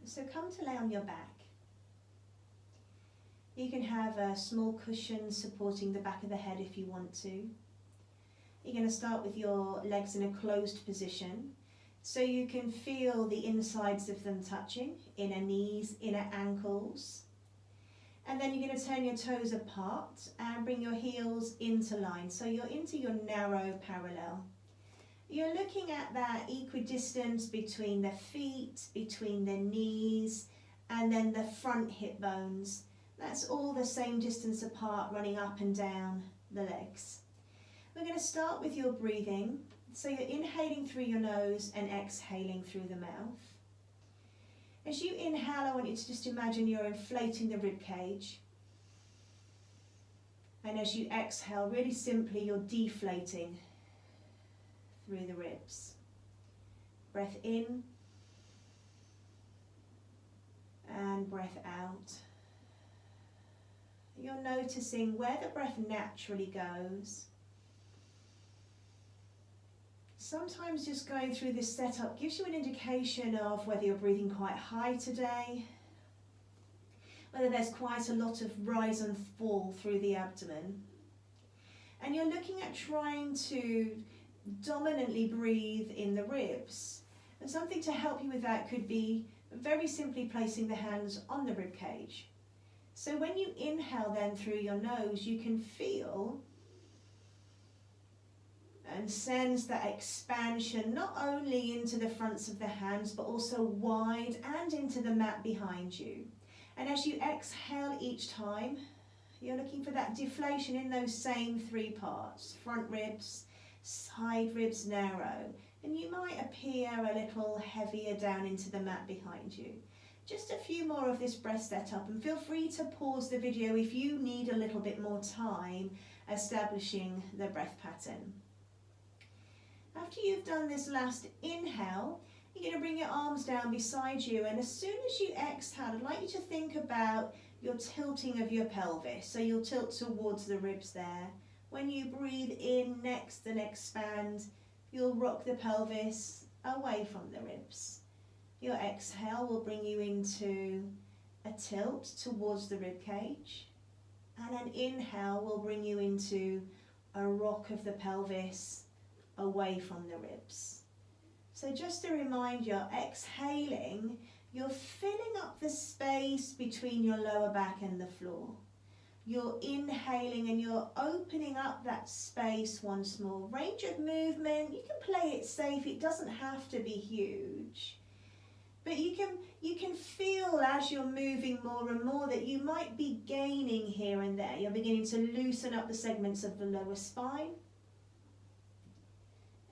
So come to lay on your back. You can have a small cushion supporting the back of the head if you want to. You're going to start with your legs in a closed position, so you can feel the insides of them touching, inner knees, inner ankles. And then you're going to turn your toes apart and bring your heels into line, so you're into your narrow parallel. You're looking at that equidistance between the feet, between the knees, and then the front hip bones. That's all the same distance apart, running up and down the legs. We're going to start with your breathing. So you're inhaling through your nose and exhaling through the mouth. As you inhale, I want you to just imagine you're inflating the rib cage. And as you exhale, really simply, you're deflating through the ribs. Breath in and breath out. You're noticing where the breath naturally goes. Sometimes just going through this setup gives you an indication of whether you're breathing quite high today, whether there's quite a lot of rise and fall through the abdomen. And you're looking at trying to dominantly breathe in the ribs. And something to help you with that could be very simply placing the hands on the rib cage. So when you inhale then through your nose, you can feel and sense that expansion not only into the fronts of the hands but also wide and into the mat behind you. And as you exhale each time, you're looking for that deflation in those same three parts: front ribs, side ribs narrow, and you might appear a little heavier down into the mat behind you. Just a few more of this breath setup, and feel free to pause the video if you need a little bit more time establishing the breath pattern. After you've done this last inhale, you're going to bring your arms down beside you, and as soon as you exhale, I'd like you to think about your tilting of your pelvis. So you'll tilt towards the ribs there. When you breathe in next and expand, you'll rock the pelvis away from the ribs. Your exhale will bring you into a tilt towards the rib cage, and an inhale will bring you into a rock of the pelvis away from the ribs. So just to remind you, exhaling, you're filling up the space between your lower back and the floor. You're inhaling and you're opening up that space once more. Range of movement, you can play it safe, it doesn't have to be huge. But you can feel as you're moving more and more that you might be gaining here and there. You're beginning to loosen up the segments of the lower spine.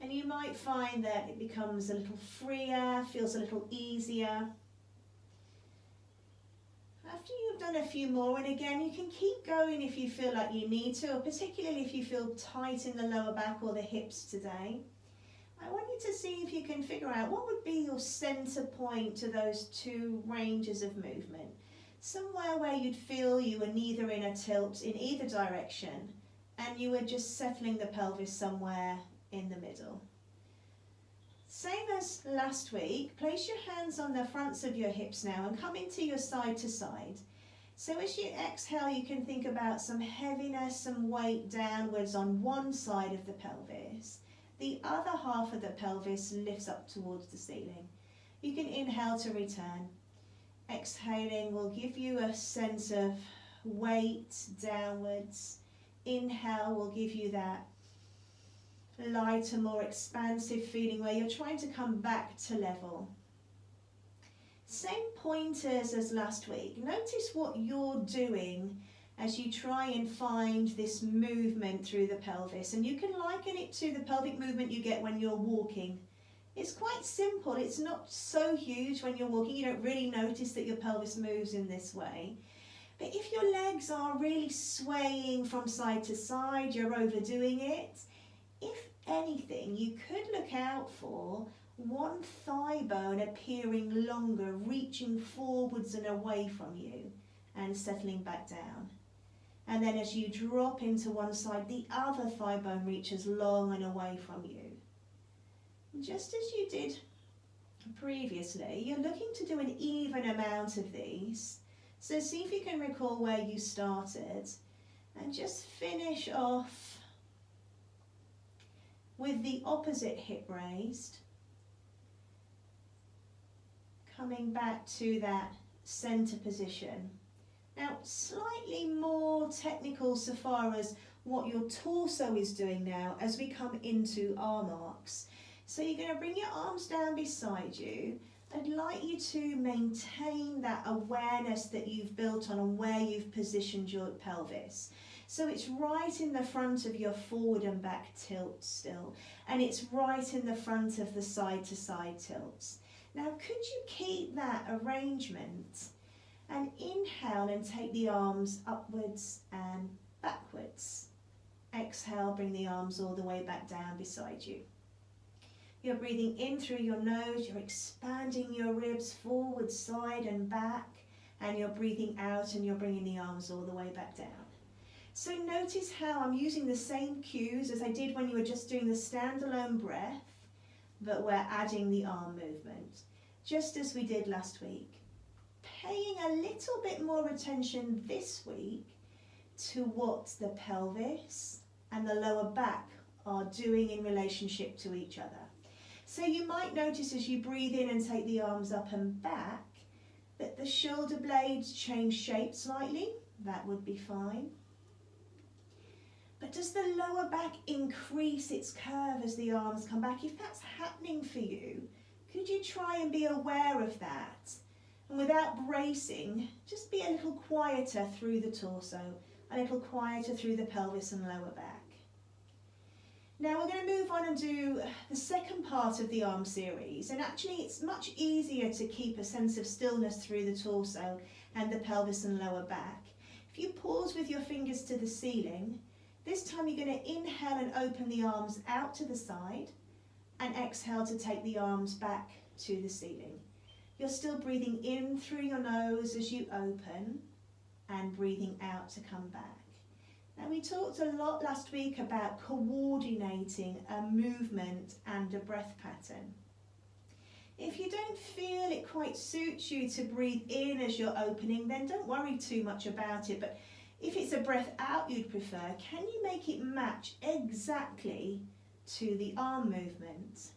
And you might find that it becomes a little freer, feels a little easier. After you've done a few more, and again, you can keep going if you feel like you need to, or particularly if you feel tight in the lower back or the hips today. I want you to see if you can figure out what would be your center point to those two ranges of movement. Somewhere where you'd feel you were neither in a tilt in either direction, and you were just settling the pelvis somewhere in the middle. Same as last week, place your hands on the fronts of your hips now and come into your side to side. So as you exhale, you can think about some heaviness, some weight downwards on one side of the pelvis. The other half of the pelvis lifts up towards the ceiling. You can inhale to return. Exhaling will give you a sense of weight downwards. Inhale will give you that lighter, more expansive feeling where you're trying to come back to level. Same pointers as last week. Notice what you're doing as you try and find this movement through the pelvis, and you can liken it to the pelvic movement you get when you're walking. It's quite simple, it's not so huge when you're walking, you don't really notice that your pelvis moves in this way. But if your legs are really swaying from side to side, you're overdoing it. If anything, you could look out for one thigh bone appearing longer, reaching forwards and away from you and settling back down. And then as you drop into one side, the other thigh bone reaches long and away from you. Just as you did previously, you're looking to do an even amount of these. So see if you can recall where you started and just finish off with the opposite hip raised, coming back to that center position. Now, slightly more technical so far as what your torso is doing now as we come into arm arcs. So you're going to bring your arms down beside you. I'd like you to maintain that awareness that you've built on where you've positioned your pelvis. So it's right in the front of your forward and back tilt still, and it's right in the front of the side to side tilts. Now, could you keep that arrangement and inhale and take the arms upwards and backwards. Exhale, bring the arms all the way back down beside you. You're breathing in through your nose, you're expanding your ribs forward, side and back, and you're breathing out and you're bringing the arms all the way back down. So notice how I'm using the same cues as I did when you were just doing the standalone breath, but we're adding the arm movement, just as we did last week. Paying a little bit more attention this week to what the pelvis and the lower back are doing in relationship to each other. So you might notice as you breathe in and take the arms up and back that the shoulder blades change shape slightly. That would be fine. But does the lower back increase its curve as the arms come back? If that's happening for you, could you try and be aware of that? And without bracing, just be a little quieter through the torso, a little quieter through the pelvis and lower back. Now we're going to move on and do the second part of the arm series, and actually it's much easier to keep a sense of stillness through the torso and the pelvis and lower back. If you pause with your fingers to the ceiling, this time you're going to inhale and open the arms out to the side and exhale to take the arms back to the ceiling. You're still breathing in through your nose as you open and breathing out to come back. Now we talked a lot last week about coordinating a movement and a breath pattern. If you don't feel it quite suits you to breathe in as you're opening, then don't worry too much about it. But if it's a breath out you'd prefer, can you make it match exactly to the arm movement?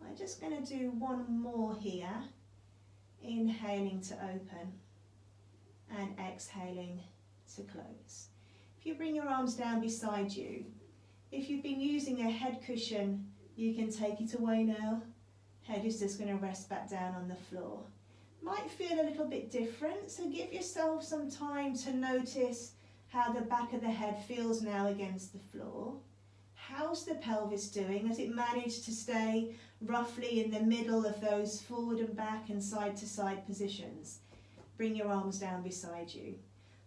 I'm just going to do one more here, inhaling to open and exhaling to close. If you bring your arms down beside you, if you've been using a head cushion, you can take it away now. Head is just going to rest back down on the floor. Might feel a little bit different, so give yourself some time to notice how the back of the head feels now against the floor. How's the pelvis doing? Has it managed to stay roughly in the middle of those forward and back and side to side positions? Bring your arms down beside you.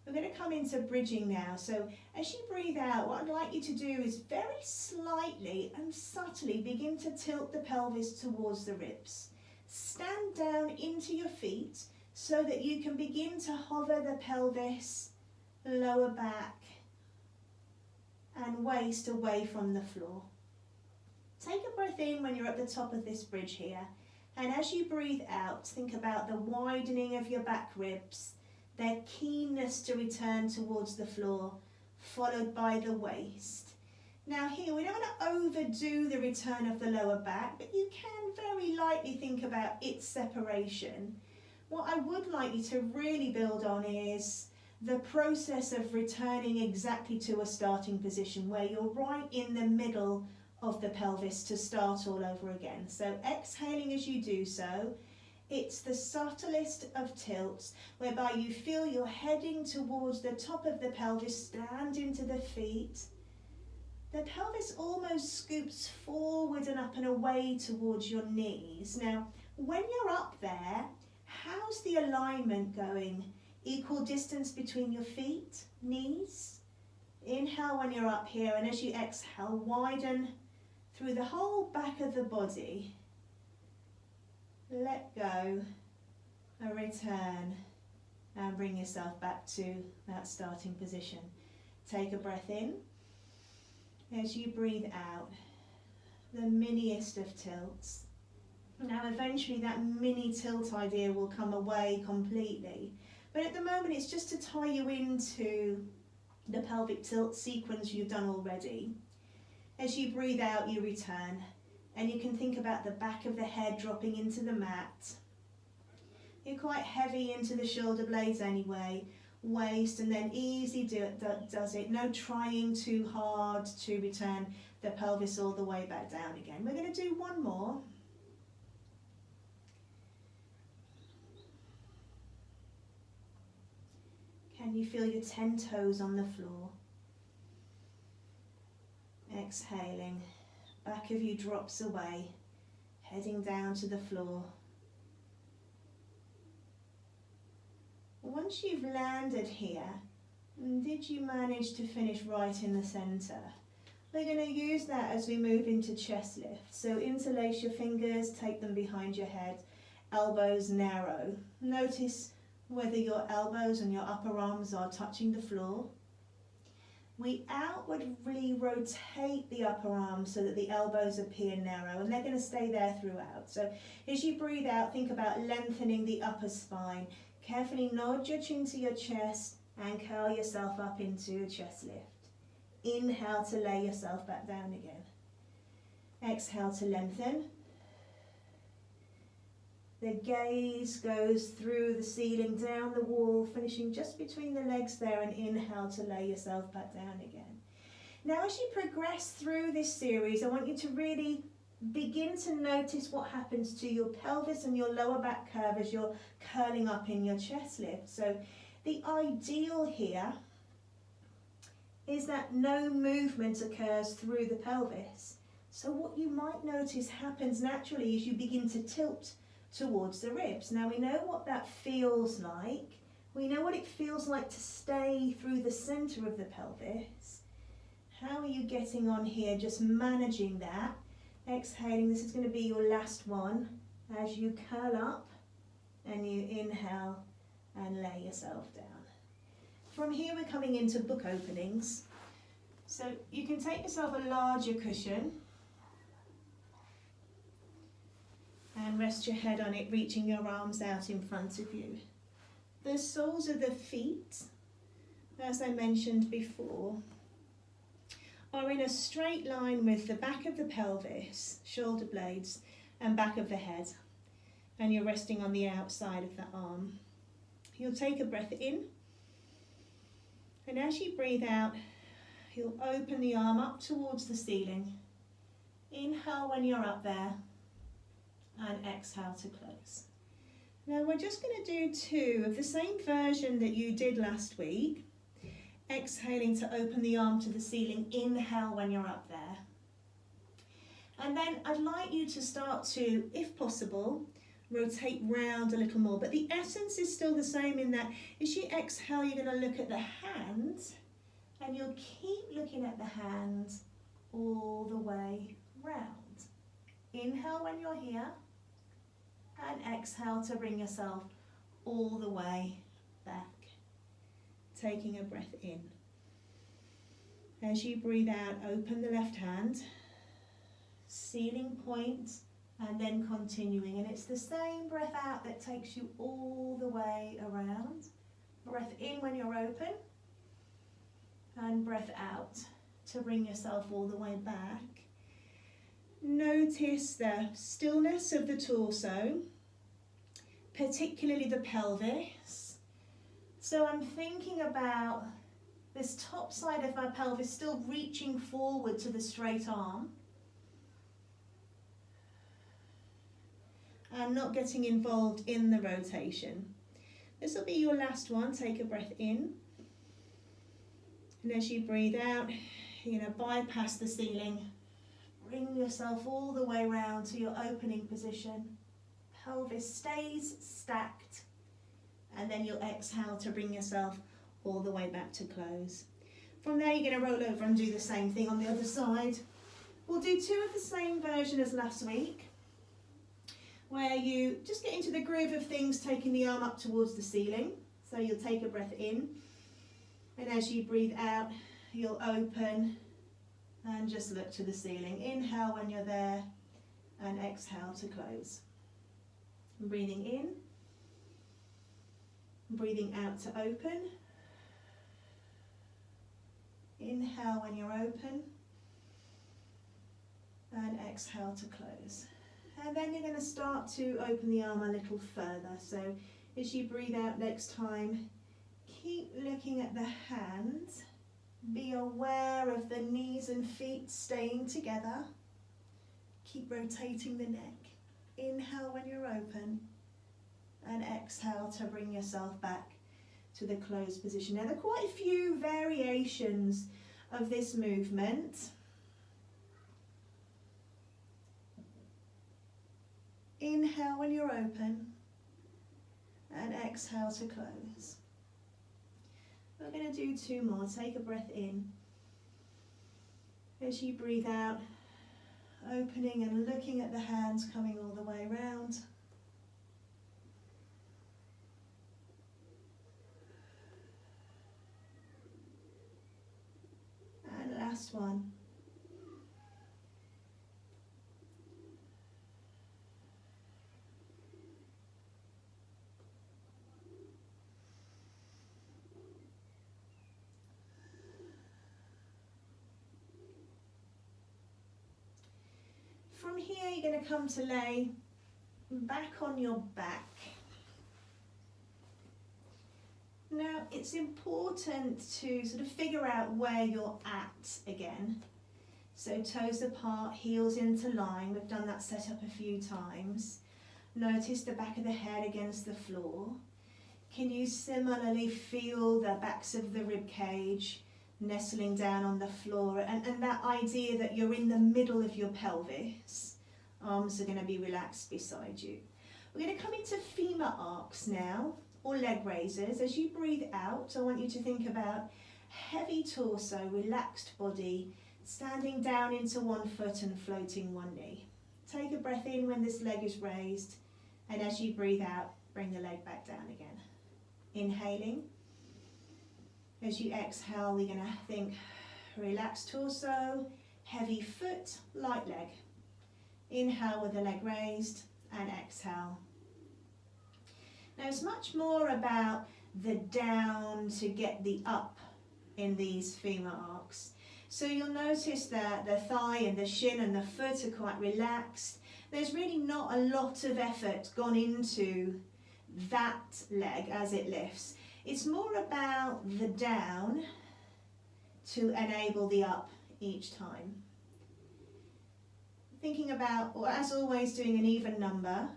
We're going to come into bridging now. So as you breathe out, what I'd like you to do is very slightly and subtly begin to tilt the pelvis towards the ribs. Stand down into your feet so that you can begin to hover the pelvis, lower back and waist away from the floor. Take a breath in when you're at the top of this bridge here, and as you breathe out, think about the widening of your back ribs, their keenness to return towards the floor, followed by the waist. Now here, we don't want to overdo the return of the lower back, but you can very lightly think about its separation. What I would like you to really build on is the process of returning exactly to a starting position where you're right in the middle of the pelvis to start all over again. So exhaling as you do so, it's the subtlest of tilts whereby you feel you're heading towards the top of the pelvis, stand into the feet. The pelvis almost scoops forward and up and away towards your knees. Now, when you're up there, how's the alignment going? Equal distance between your feet, knees. Inhale when you're up here, and as you exhale, widen through the whole back of the body. Let go, and return, and bring yourself back to that starting position. Take a breath in. As you breathe out, the miniest of tilts. Now eventually that mini tilt idea will come away completely, but at the moment it's just to tie you into the pelvic tilt sequence you've done already. As you breathe out, you return, and you can think about the back of the head dropping into the mat. You're quite heavy into the shoulder blades anyway, waist, and then easy does it, no trying too hard to return the pelvis all the way back down again. We're going to do one more. Can you feel your 10 toes on the floor? Exhaling, back of you drops away, heading down to the floor. Once you've landed here, did you manage to finish right in the center? We're going to use that as we move into chest lift. So interlace your fingers, take them behind your head, elbows narrow. Notice whether your elbows and your upper arms are touching the floor. We outwardly rotate the upper arms so that the elbows appear narrow, and they're going to stay there throughout. So as you breathe out, think about lengthening the upper spine. Carefully nod your chin to your chest and curl yourself up into a chest lift. Inhale to lay yourself back down again. Exhale to lengthen. The gaze goes through the ceiling, down the wall, finishing just between the legs there, and inhale to lay yourself back down again. Now as you progress through this series, I want you to really begin to notice what happens to your pelvis and your lower back curve as you're curling up in your chest lift. So the ideal here is that no movement occurs through the pelvis. So what you might notice happens naturally as you begin to tilt towards the ribs. Now we know what that feels like. We know what it feels like to stay through the center of the pelvis. How are you getting on here? Just managing that. Exhaling, this is going to be your last one as you curl up and you inhale and lay yourself down. From here we're coming into book openings. So you can take yourself a larger cushion and rest your head on it, reaching your arms out in front of you. The soles of the feet, as I mentioned before, are in a straight line with the back of the pelvis, shoulder blades, and back of the head. And you're resting on the outside of the arm. You'll take a breath in, and as you breathe out, you'll open the arm up towards the ceiling. Inhale when you're up there, and exhale to close. Now we're just going to do two of the same version that you did last week. Exhaling to open the arm to the ceiling, inhale when you're up there. And then I'd like you to start to, if possible, rotate round a little more. But the essence is still the same in that as you exhale, you're going to look at the hands, and you'll keep looking at the hands all the way round. Inhale when you're here, and exhale to bring yourself all the way back. Taking a breath in. As you breathe out, open the left hand, ceiling point, and then continuing. And it's the same breath out that takes you all the way around. Breath in when you're open, and breath out to bring yourself all the way back. Notice the stillness of the torso, particularly the pelvis. So I'm thinking about this top side of my pelvis still reaching forward to the straight arm and not getting involved in the rotation. This will be your last one. Take a breath in. And as you breathe out, you're going to bypass the ceiling. Bring yourself all the way round to your opening position. Pelvis stays stacked. And then you'll exhale to bring yourself all the way back to close. From there, you're going to roll over and do the same thing on the other side. We'll do two of the same version as last week, where you just get into the groove of things, taking the arm up towards the ceiling. So you'll take a breath in, and as you breathe out, you'll open And just look to the ceiling. Inhale when you're there and exhale to close. Breathing in, breathing out to open. Inhale when you're open and exhale to close. And then you're going to start to open the arm a little further. So as you breathe out next time, keep looking at the hands. Be aware of the knees and feet staying together. Keep rotating the neck. Inhale when you're open and exhale to bring yourself back to the closed position. Now there are quite a few variations of this movement. Inhale when you're open and exhale to close. We're going to do 2 more. Take a breath in. As you breathe out, opening and looking at the hands coming all the way around. And last one. From here, you're going to come to lay back on your back. Now, it's important to sort of figure out where you're at again. So toes apart, heels into line. We've done that setup a few times. Notice the back of the head against the floor. Can you similarly feel the backs of the rib cage nestling down on the floor, and that idea that you're in the middle of your pelvis. Arms are going to be relaxed beside you. We're going to come into femur arcs now, or leg raisers. As you breathe out, I want you to think about heavy torso, relaxed body, standing down into one foot and floating one knee. Take a breath in when this leg is raised, and as you breathe out, bring the leg back down again. Inhaling. As you exhale, we're going to think relaxed torso, heavy foot, light leg. Inhale with the leg raised and exhale. Now it's much more about the down to get the up in these femur arcs. So you'll notice that the thigh and the shin and the foot are quite relaxed. There's really not a lot of effort gone into that leg as it lifts. It's more about the down to enable the up each time. Thinking about, or as always, doing an even number.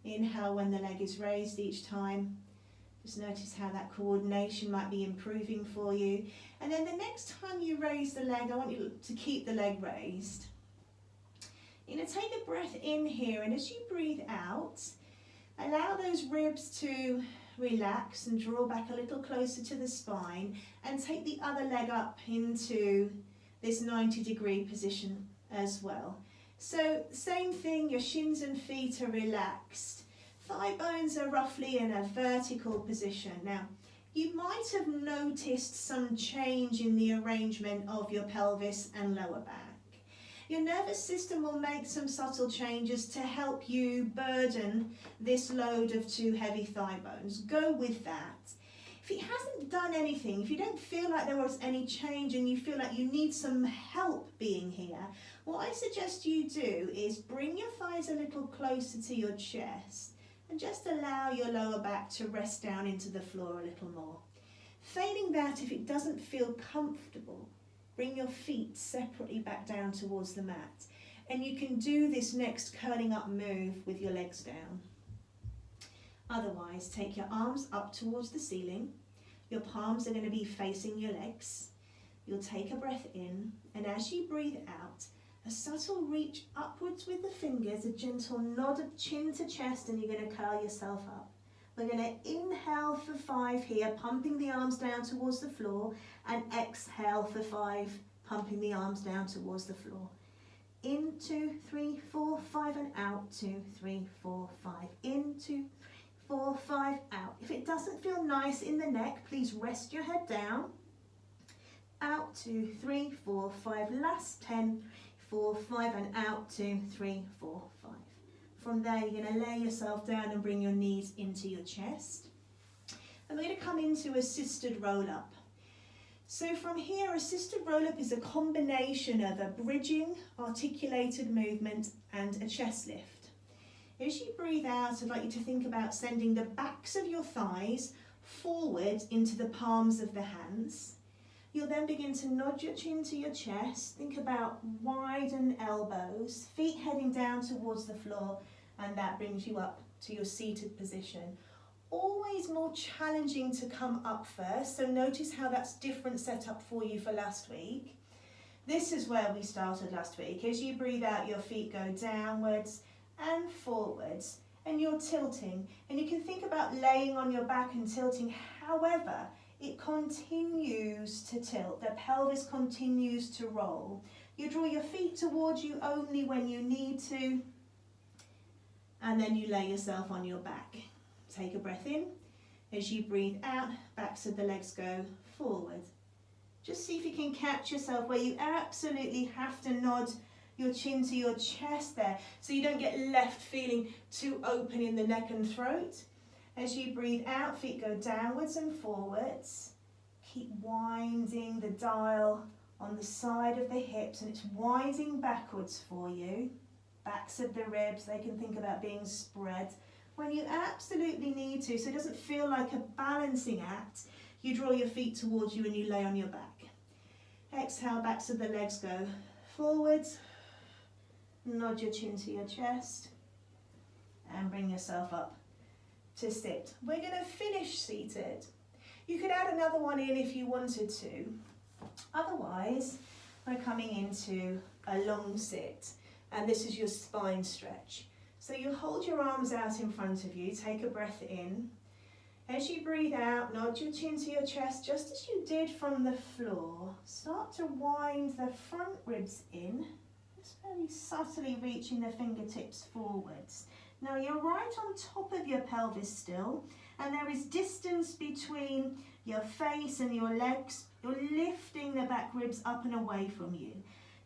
Inhale when the leg is raised each time. Just notice how that coordination might be improving for you. And then the next time you raise the leg, I want you to keep the leg raised. You're going to take a breath in here, and as you breathe out, allow those ribs to relax and draw back a little closer to the spine, and take the other leg up into this 90-degree position as well. So same thing, your shins and feet are relaxed. Thigh bones are roughly in a vertical position. Now, you might have noticed some change in the arrangement of your pelvis and lower back. Your nervous system will make some subtle changes to help you burden this load of 2 heavy thigh bones. Go with that. If it hasn't done anything, if you don't feel like there was any change and you feel like you need some help being here, what I suggest you do is bring your thighs a little closer to your chest and just allow your lower back to rest down into the floor a little more. Failing that, if it doesn't feel comfortable, bring your feet separately back down towards the mat. And you can do this next curling up move with your legs down. Otherwise, take your arms up towards the ceiling. Your palms are going to be facing your legs. You'll take a breath in, and as you breathe out, a subtle reach upwards with the fingers, a gentle nod of chin to chest, and you're going to curl yourself up. We're going to inhale for 5 here, pumping the arms down towards the floor, and exhale for 5, pumping the arms down towards the floor. In, 2, 3, 4, 5, and out, 2, 3, 4, 5. In, 2, 4, 5, out. If it doesn't feel nice in the neck, please rest your head down out, 2, 3, 4, 5, last 10, 4, 5, and out, 2, 3, 4, 5. From there, you're going to lay yourself down and bring your knees into your chest. And we're going to come into assisted roll-up. So from here, assisted roll-up is a combination of a bridging, articulated movement and a chest lift. As you breathe out, I'd like you to think about sending the backs of your thighs forward into the palms of the hands. You'll then begin to nod your chin to your chest. Think about widen elbows, feet heading down towards the floor, and that brings you up to your seated position. Always more challenging to come up first, so notice how that's different setup for you for last week. This is where we started last week. As you breathe out, your feet go downwards and forwards, and you're tilting. And you can think about laying on your back and tilting. However, it continues to tilt. The pelvis continues to roll. You draw your feet towards you only when you need to, and then you lay yourself on your back. Take a breath in. As you breathe out, backs of the legs go forward. Just see if you can catch yourself where you absolutely have to nod your chin to your chest there, so you don't get left feeling too open in the neck and throat. As you breathe out, feet go downwards and forwards. Keep winding the dial on the side of the hips, and it's winding backwards for you. Backs of the ribs, they can think about being spread when you absolutely need to, so it doesn't feel like a balancing act. You draw your feet towards you and you lay on your back. Exhale, backs of the legs go forwards. Nod your chin to your chest and bring yourself up to sit. We're going to finish seated. You could add another one in if you wanted to. Otherwise, we're coming into a long sit, and this is your spine stretch. So you hold your arms out in front of you, take a breath in. As you breathe out, nod your chin to your chest, just as you did from the floor. Start to wind the front ribs in, just very subtly reaching the fingertips forwards. Now you're right on top of your pelvis still, and there is distance between your face and your legs. You're lifting the back ribs up and away from you.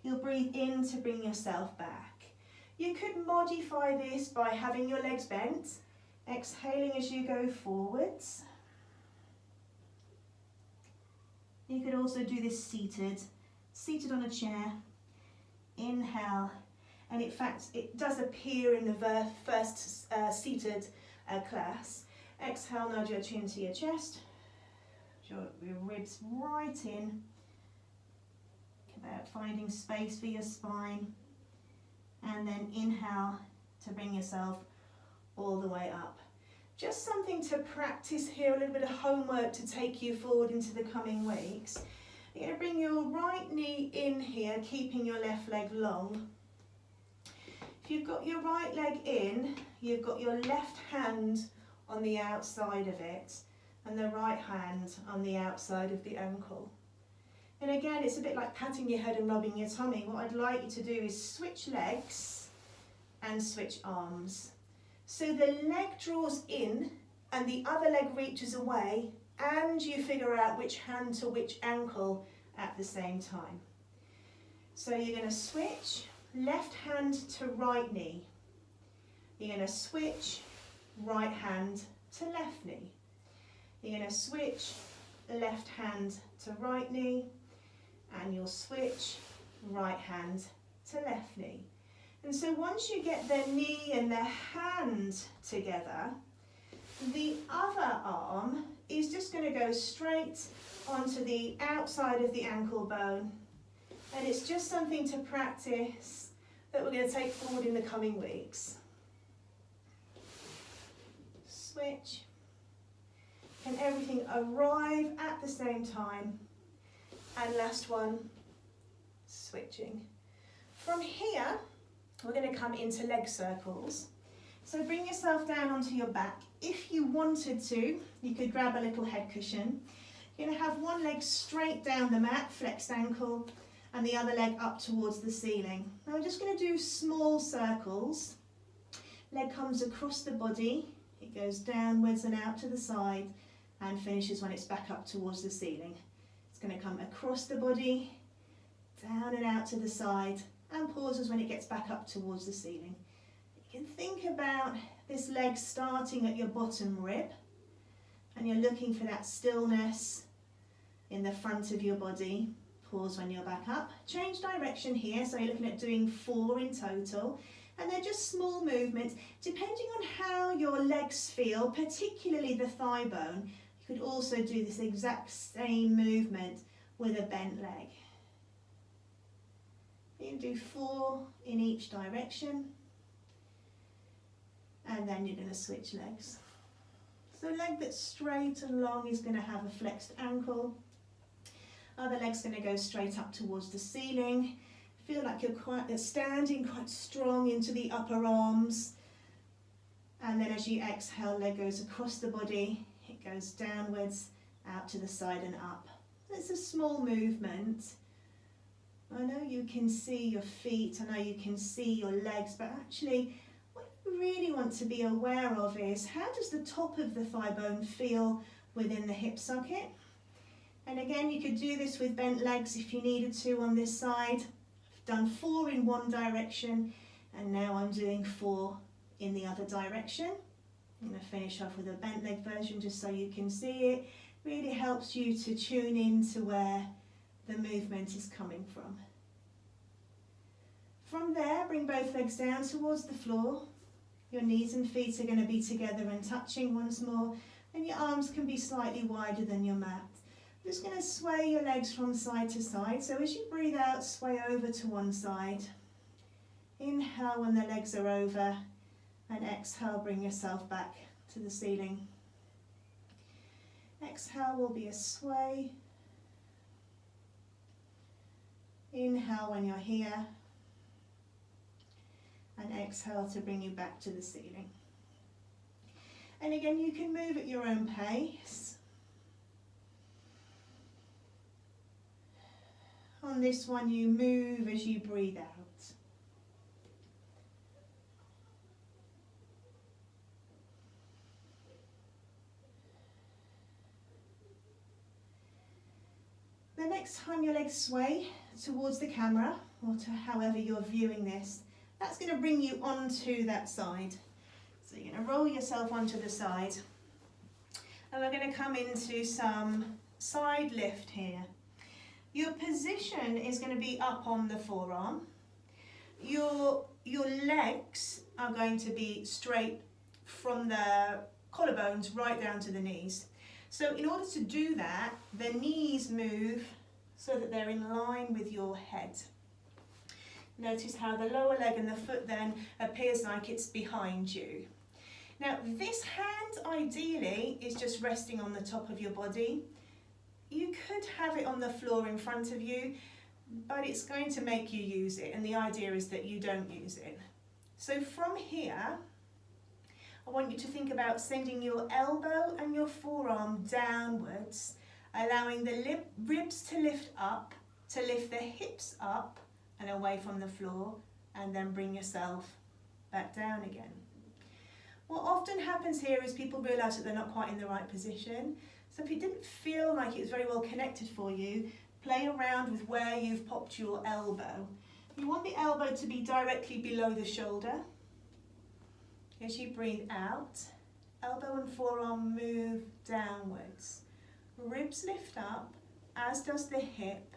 You'll breathe in to bring yourself back. You could modify this by having your legs bent, exhaling as you go forwards. You could also do this seated on a chair. Inhale, and in fact it does appear in the first seated class. Exhale, nod your chin to your chest, your ribs right in. About finding space for your spine. And then inhale to bring yourself all the way up. Just something to practice here, a little bit of homework to take you forward into the coming weeks. You're going to bring your right knee in here, keeping your left leg long. If you've got your right leg in, you've got your left hand on the outside of it and the right hand on the outside of the ankle. And again, it's a bit like patting your head and rubbing your tummy. What I'd like you to do is switch legs and switch arms. So the leg draws in and the other leg reaches away, and you figure out which hand to which ankle at the same time. So you're going to switch left hand to right knee. You're going to switch right hand to left knee. You're going to switch left hand to right knee, and you'll switch right hand to left knee. And so once you get the knee and the hand together, the other arm is just going to go straight onto the outside of the ankle bone. And it's just something to practice that we're going to take forward in the coming weeks. Switch. Can everything arrive at the same time? And last one, switching. From here, we're going to come into leg circles. So bring yourself down onto your back. If you wanted to, you could grab a little head cushion. You're going to have one leg straight down the mat, flexed ankle, and the other leg up towards the ceiling. Now we're just going to do small circles. Leg comes across the body, it goes downwards and out to the side, and finishes when it's back up towards the ceiling. It's going to come across the body, down and out to the side, and pauses when it gets back up towards the ceiling. You can think about this leg starting at your bottom rib, and you're looking for that stillness in the front of your body. Pause when you're back up. Change direction here, so you're looking at doing 4 in total. And they're just small movements. Depending on how your legs feel, particularly the thigh bone, you could also do this exact same movement with a bent leg. You can do 4 in each direction. And then you're going to switch legs. So leg that's straight and long is going to have a flexed ankle. Other leg's going to go straight up towards the ceiling. Feel like you're standing quite strong into the upper arms. And then as you exhale, leg goes across the body. It goes downwards, out to the side and up. It's a small movement. I know you can see your feet, I know you can see your legs, but actually what you really want to be aware of is how does the top of the thigh bone feel within the hip socket? And again, you could do this with bent legs if you needed to on this side. I've done 4 in one direction, and now I'm doing 4 in the other direction. I'm going to finish off with a bent leg version just so you can see it. Really helps you to tune into where the movement is coming from. From there, bring both legs down towards the floor. Your knees and feet are going to be together and touching once more, and your arms can be slightly wider than your mat. I'm just going to sway your legs from side to side. So as you breathe out, sway over to one side. Inhale when the legs are over, and exhale, bring yourself back to the ceiling. Exhale will be a sway. Inhale when you're here, and exhale to bring you back to the ceiling. And again, you can move at your own pace. On this one, you move as you breathe out. The next time your legs sway towards the camera, or to however you're viewing this, that's going to bring you onto that side. So you're going to roll yourself onto the side, and we're going to come into some side lift here. Your position is going to be up on the forearm. Your legs are going to be straight from the collarbones right down to the knees. So in order to do that, the knees move so that they're in line with your head. Notice how the lower leg and the foot then appears like it's behind you. Now this hand ideally is just resting on the top of your body. You could have it on the floor in front of you, but it's going to make you use it, and the idea is that you don't use it. So from here, I want you to think about sending your elbow and your forearm downwards, allowing the ribs to lift up, to lift the hips up and away from the floor, and then bring yourself back down again. What often happens here is people realise that they're not quite in the right position. So if it didn't feel like it was very well connected for you, play around with where you've popped your elbow. You want the elbow to be directly below the shoulder. As you breathe out, elbow and forearm move downwards. Ribs lift up, as does the hip.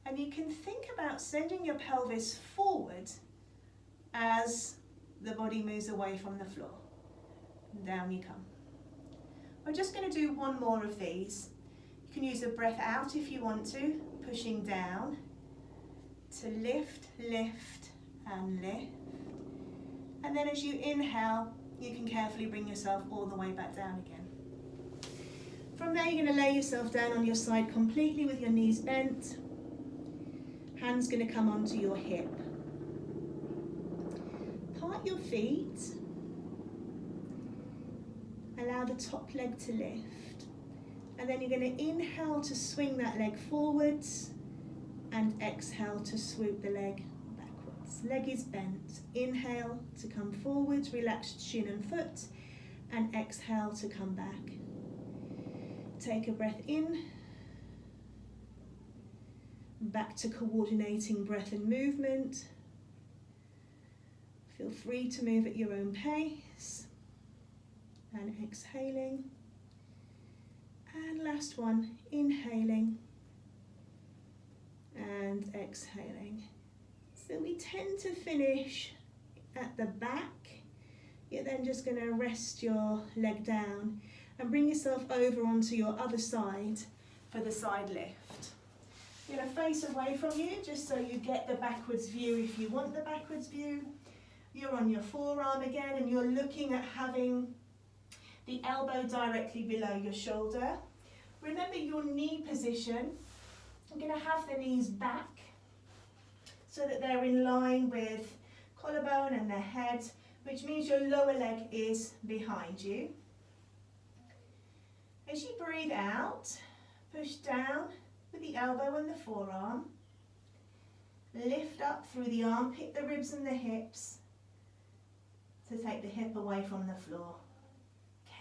And you can think about sending your pelvis forward as the body moves away from the floor. Down you come. We're just going to do one more of these. You can use the breath out if you want to, pushing down to lift, lift and lift. And then as you inhale, you can carefully bring yourself all the way back down again. From there, you're going to lay yourself down on your side completely with your knees bent. Hands going to come onto your hip. Part your feet. Allow the top leg to lift. And then you're going to inhale to swing that leg forwards and exhale to swoop the leg backwards. Leg is bent. Inhale to come forwards, relaxed shin and foot, and exhale to come back. Take a breath in Back to coordinating breath and movement. Feel free to move at your own pace. And exhaling. And last one, inhaling and exhaling. So we tend to finish at the back. You're then just going to rest your leg down and bring yourself over onto your other side for the side lift. You're going to face away from you just so you get the backwards view if you want the backwards view. You're on your forearm again and you're looking at having the elbow directly below your shoulder. Remember your knee position. I'm going to have the knees back so that they're in line with collarbone and the head, which means your lower leg is behind you. As you breathe out, push down with the elbow and the forearm. Lift up through the armpit, the ribs and the hips to take the hip away from the floor.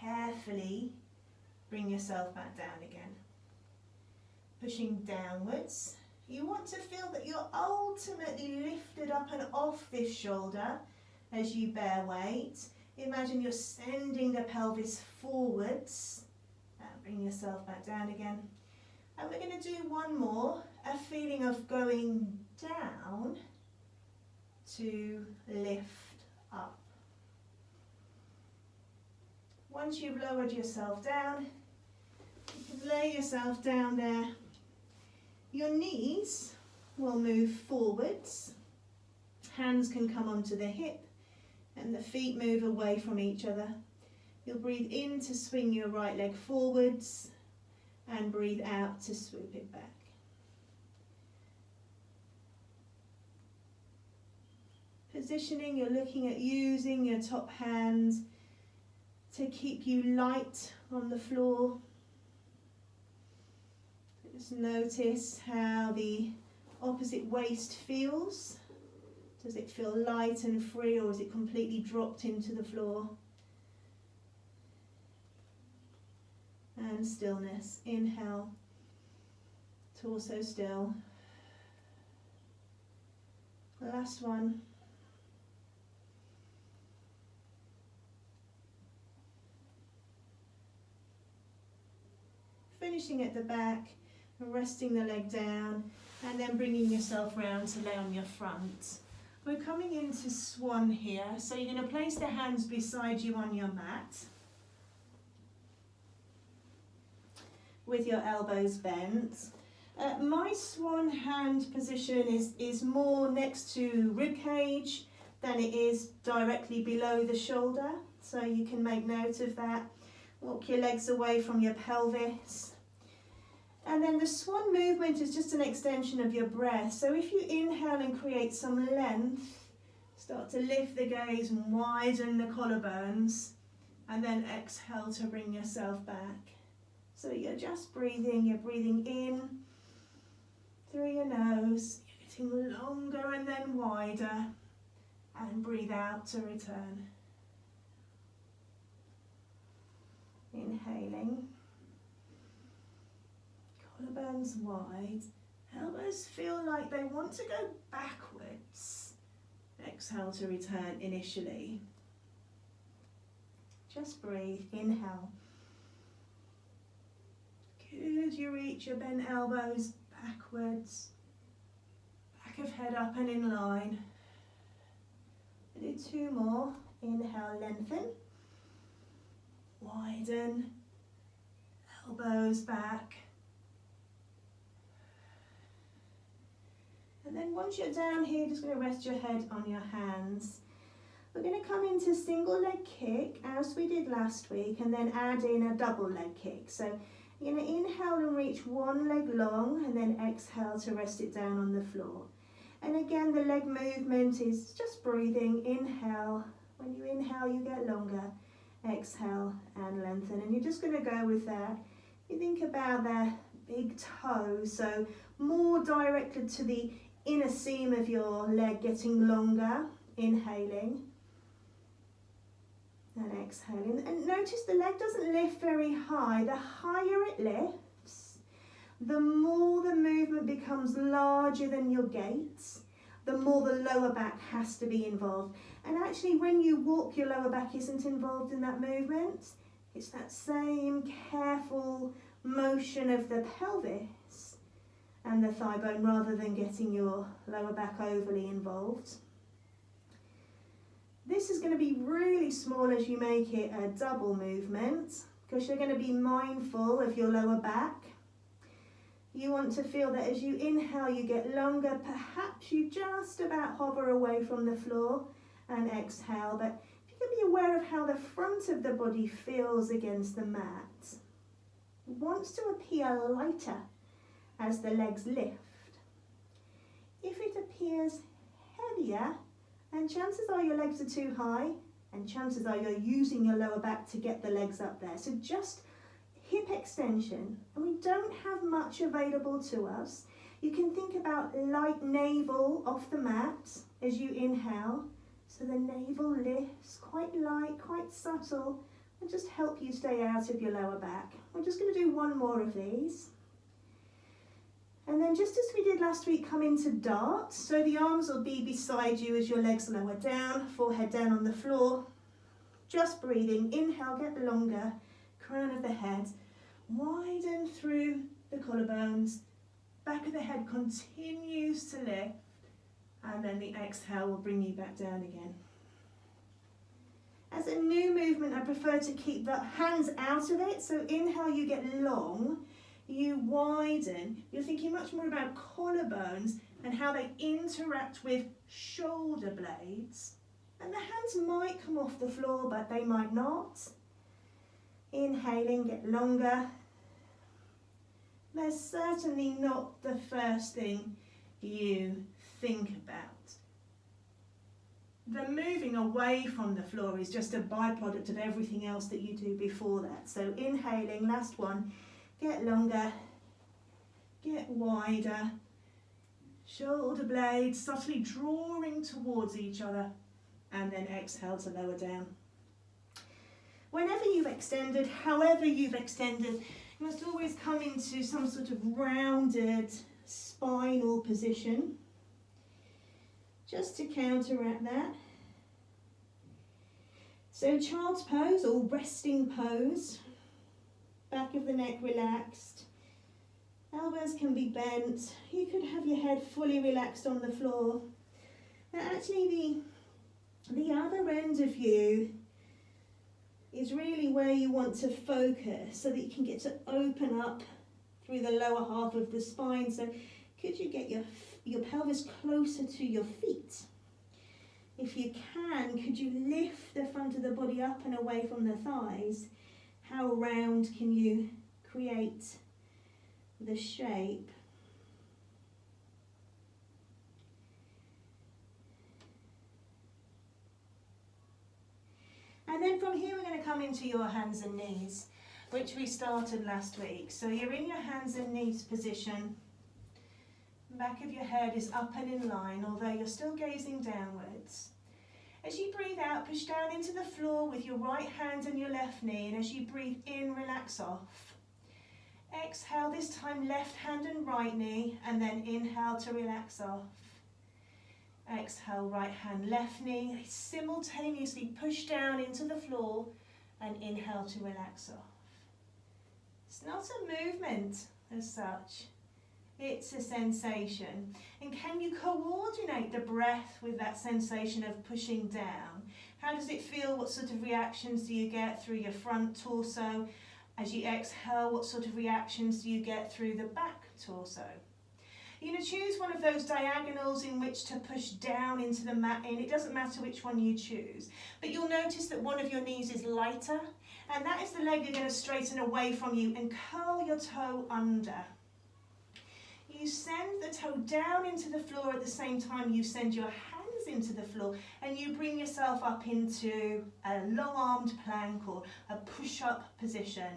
Carefully bring yourself back down again. Pushing downwards. You want to feel that you're ultimately lifted up and off this shoulder as you bear weight. Imagine you're sending the pelvis forwards. And bring yourself back down again. And we're going to do one more, a feeling of going down to lift up. Once you've lowered yourself down, you can lay yourself down there. Your knees will move forwards. Hands can come onto the hip and the feet move away from each other. You'll breathe in to swing your right leg forwards and breathe out to swoop it back. Positioning, you're looking at using your top hand to keep you light on the floor. Just notice how the opposite waist feels. Does it feel light and free, or is it completely dropped into the floor? And stillness. Inhale, torso still. Last one. Finishing at the back, resting the leg down, and then bringing yourself round to lay on your front. We're coming into swan here, so you're going to place the hands beside you on your mat with your elbows bent. My swan hand position is more next to rib cage than it is directly below the shoulder, so you can make note of that. Walk your legs away from your pelvis. And then the swan movement is just an extension of your breath. So if you inhale and create some length, start to lift the gaze and widen the collarbones, and then exhale to bring yourself back. So you're just breathing, you're breathing in through your nose, you're getting longer and then wider, and breathe out to return. Inhaling. Collarbones wide, elbows feel like they want to go backwards. Exhale to return initially. Just breathe, inhale. Good, you reach your bent elbows backwards, back of head up and in line. Do two more, inhale, lengthen, widen, elbows back. And then once you're down here, just going to rest your head on your hands. We're going to come into single leg kick as we did last week, and then add in a double leg kick. So you're going to inhale and reach one leg long, and then exhale to rest it down on the floor. And again, the leg movement is just breathing. Inhale. When you inhale, you get longer. Exhale and lengthen. And you're just going to go with that. You think about the big toe, so more directed to the inner seam of your leg, getting longer. Inhaling and exhaling. And notice the leg doesn't lift very high. The higher it lifts, The more the movement becomes larger than your gait, the more the lower back has to be involved. And actually when you walk, your lower back isn't involved in that movement. It's that same careful motion of the pelvis and the thigh bone rather than getting your lower back overly involved. This is going to be really small as you make it a double movement because you're going to be mindful of your lower back. You want to feel that as you inhale you get longer, perhaps you just about hover away from the floor, and exhale, but you can be aware of how the front of the body feels against the mat. It wants to appear lighter as the legs lift. If it appears heavier, and chances are your legs are too high, and chances are you're using your lower back to get the legs up there. So just hip extension, and we don't have much available to us. You can think about light navel off the mat as you inhale. So the navel lifts, quite light, quite subtle, and just help you stay out of your lower back. We're just going to do one more of these. And then just as we did last week, come into dart. So the arms will be beside you as your legs lower down, forehead down on the floor. Just breathing, inhale, get longer, crown of the head, widen through the collarbones, back of the head continues to lift, and then the exhale will bring you back down again. As a new movement, I prefer to keep the hands out of it. So inhale, you get long, you widen. You're thinking much more about collarbones and how they interact with shoulder blades. And the hands might come off the floor, but they might not. Inhaling, get longer. They're certainly not the first thing you think about. The moving away from the floor is just a byproduct of everything else that you do before that. So inhaling, last one, get longer, get wider, shoulder blades subtly drawing towards each other, and then exhale to lower down. Whenever you've extended, however you've extended, you must always come into some sort of rounded spinal position, just to counteract that. So child's pose or resting pose, back of the neck relaxed, elbows can be bent, you could have your head fully relaxed on the floor. But actually the other end of you is really where you want to focus so that you can get to open up through the lower half of the spine. So could you get your pelvis closer to your feet? If you can, could you lift the front of the body up and away from the thighs? How round can you create the shape? And then from here we're going to come into your hands and knees, which we started last week. So you're in your hands and knees position. Back of your head is up and in line, although you're still gazing downwards. As you breathe out, push down into the floor with your right hand and your left knee, and as you breathe in, relax off. Exhale, this time left hand and right knee, and then inhale to relax off. Exhale, right hand, left knee, simultaneously push down into the floor and inhale to relax off. It's not a movement as such. It's a sensation. And can you coordinate the breath with that sensation of pushing down? How does it feel? What sort of reactions do you get through your front torso? As you exhale, what sort of reactions do you get through the back torso? You're going to choose one of those diagonals in which to push down into the mat in. It doesn't matter which one you choose. But you'll notice that one of your knees is lighter, and that is the leg you're going to straighten away from you and curl your toe under. You send the toe down into the floor at the same time you send your hands into the floor, and you bring yourself up into a long-armed plank or a push-up position.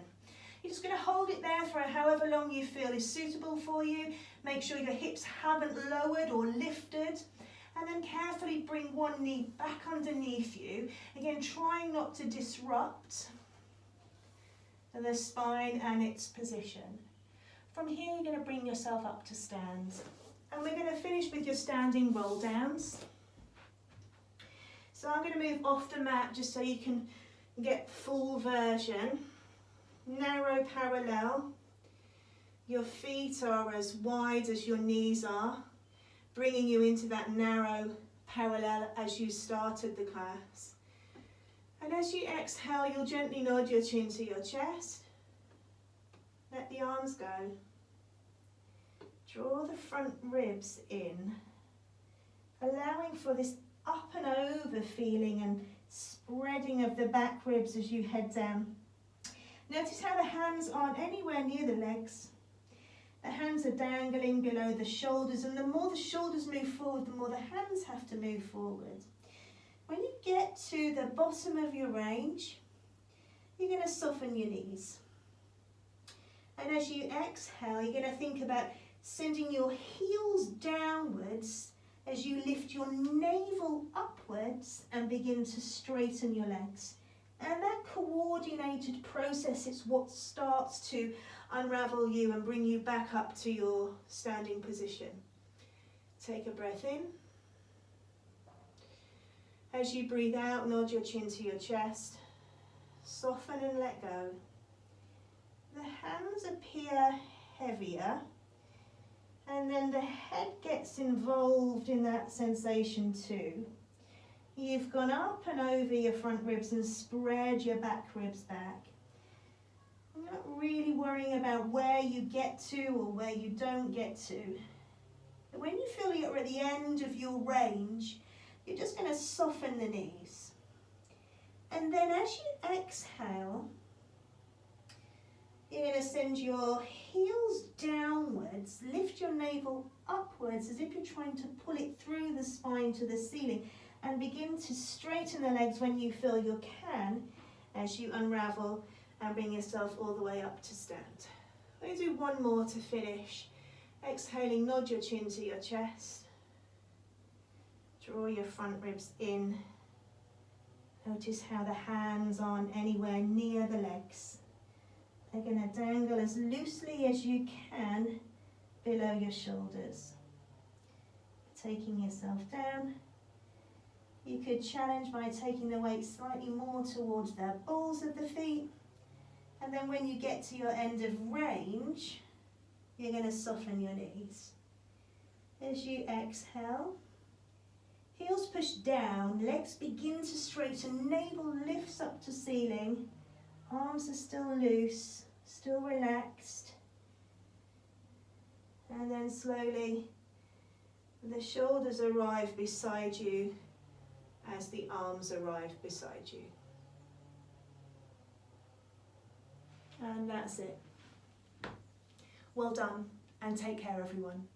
You're just going to hold it there for however long you feel is suitable for you. Make sure your hips haven't lowered or lifted, and then carefully bring one knee back underneath you. Again, trying not to disrupt the spine and its position. From here, you're going to bring yourself up to stand. And we're going to finish with your standing roll downs. So I'm going to move off the mat just so you can get full version. Narrow parallel. Your feet are as wide as your knees are, bringing you into that narrow parallel as you started the class. And as you exhale, you'll gently nod your chin to your chest. Let the arms go. Draw the front ribs in, allowing for this up and over feeling and spreading of the back ribs as you head down. Notice how the hands aren't anywhere near the legs. The hands are dangling below the shoulders, and the more the shoulders move forward, the more the hands have to move forward. When you get to the bottom of your range, you're going to soften your knees. And as you exhale, you're going to think about sending your heels downwards as you lift your navel upwards and begin to straighten your legs. And that coordinated process is what starts to unravel you and bring you back up to your standing position. Take a breath in. As you breathe out, nod your chin to your chest. Soften and let go. The hands appear heavier, and then the head gets involved in that sensation too. You've gone up and over your front ribs and spread your back ribs back. You're not really worrying about where you get to or where you don't get to. But when you feel you're at the end of your range, you're just going to soften the knees. And then as you exhale, you're going to send your heels downwards, lift your navel upwards as if you're trying to pull it through the spine to the ceiling, and begin to straighten the legs when you feel you can as you unravel and bring yourself all the way up to stand. We'll do one more to finish. Exhaling, nod your chin to your chest. Draw your front ribs in. Notice how the hands aren't anywhere near the legs. They're going to dangle as loosely as you can below your shoulders. Taking yourself down. You could challenge by taking the weight slightly more towards the balls of the feet. And then when you get to your end of range, you're going to soften your knees. As you exhale, heels push down, legs begin to straighten, navel lifts up to ceiling, arms are still loose, still relaxed. And then slowly, the shoulders arrive beside you as the arms arrive beside you. And that's it. Well done, and take care, everyone.